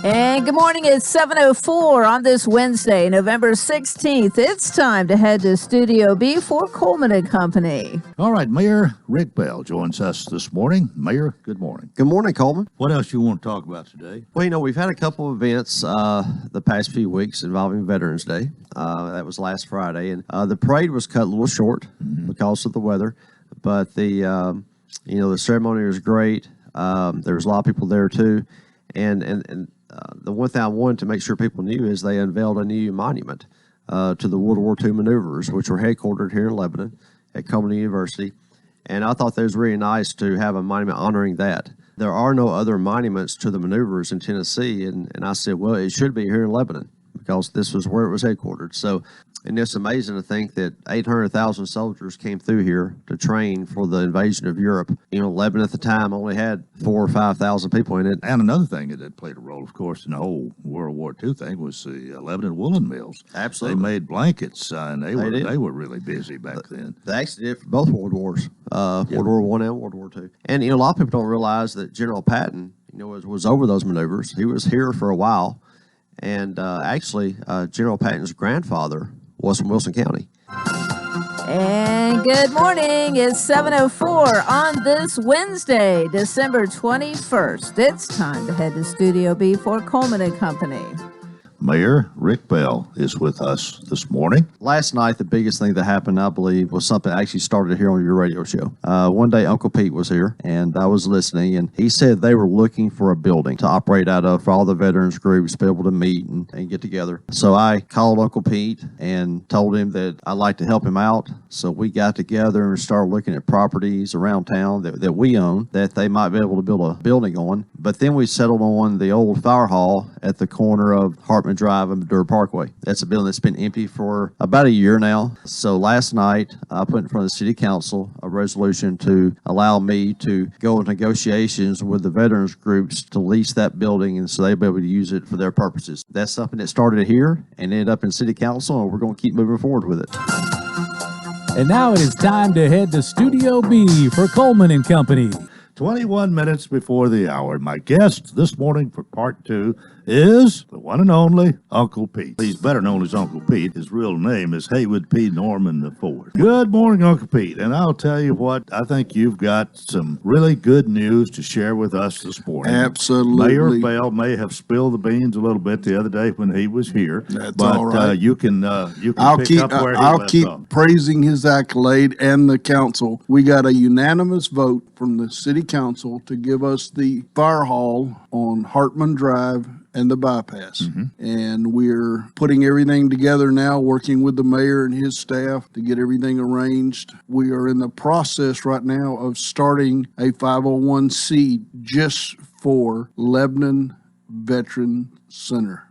And good morning. It's 7:04 on this Wednesday, November 16th. It's time to head to Studio B for Coleman and Company. All right, Mayor Rick Bell joins us this morning. Mayor, good morning. Good morning, Coleman. What else you want to talk about today? Well, we've had a couple of events the past few weeks involving Veterans Day. That was last Friday, and the parade was cut a little short because of the weather. But the ceremony was great. There was a lot of people there too, and the one thing I wanted to make sure people knew is they unveiled a new monument to the World War II maneuvers, which were headquartered here in Lebanon at Coleman University. And I thought that was really nice to have a monument honoring that. There are no other monuments to the maneuvers in Tennessee, and I said, well, it should be here in Lebanon because this was where it was headquartered. So, and it's amazing to think that 800,000 soldiers came through here to train for the invasion of Europe. Lebanon at the time only had 4,000 or 5,000 people in it. And another thing that played a role, of course, in the whole World War II thing was the Lebanon woolen mills. Absolutely. They made blankets, and they were really busy back then. They actually did for both World Wars, World War I and World War II. And, a lot of people don't realize that General Patton, was over those maneuvers. He was here for a while. And actually, General Patton's grandfather was from Wilson County. And good morning. It's 7:04 on this Wednesday, December 21st. It's time to head to Studio B for Coleman and Company. Mayor Rick Bell is with us this morning. Last night, the biggest thing that happened, I believe, was something I actually started here on your radio show. One day, Uncle Pete was here, and I was listening, and he said they were looking for a building to operate out of for all the veterans groups to be able to meet and get together. So I called Uncle Pete and told him that I'd like to help him out. So we got together and started looking at properties around town that we own that they might be able to build a building on. But then we settled on the old fire hall at the corner of Hartman Drive and Madura Parkway. That's a building that's been empty for about a year now. So last night, I put in front of the city council a resolution to allow me to go into negotiations with the veterans groups to lease that building, and so they'll be able to use it for their purposes. That's something that started here and ended up in city council, and we're going to keep moving forward with it. And now it is time to head to Studio B for Coleman and Company. 21 minutes before the hour. My guest this morning for part two is the one and only Uncle Pete. He's better known as Uncle Pete. His real name is Haywood P. Norman IV. Good morning, Uncle Pete. And I'll tell you what, I think you've got some really good news to share with us this morning. Absolutely. Mayor Bell may have spilled the beans a little bit the other day when he was here. That's but, all right. You can pick up where he left off. Praising his accolade and the council. We got a unanimous vote from the city council to give us the fire hall on Hartman Drive and the bypass. And we're putting everything together now, working with the mayor and his staff to get everything arranged. We are in the process right now of starting a 501c just for Lebanon Veteran Center.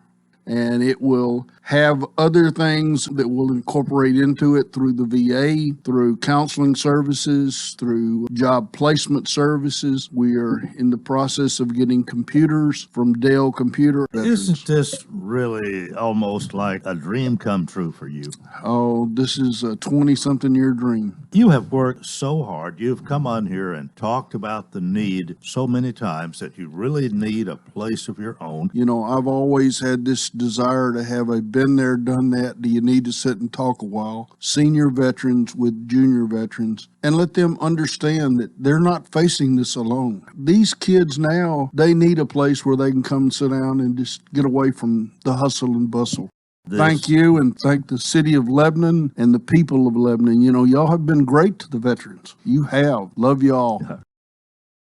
And it will have other things that will incorporate into it through the VA, through counseling services, through job placement services. We are in the process of getting computers from Dell Computer. Isn't this really almost like a dream come true for you? Oh, this is a 20-something year dream. You have worked so hard. You've come on here and talked about the need so many times that you really need a place of your own. I've always had this desire to have a been there, done that. Do you need to sit and talk a while? Senior veterans with junior veterans, and let them understand that they're not facing this alone. These kids now, they need a place where they can come and sit down and just get away from the hustle and bustle. Thank you, and thank the city of Lebanon and the people of Lebanon. Y'all have been great to the veterans. You have. Love y'all.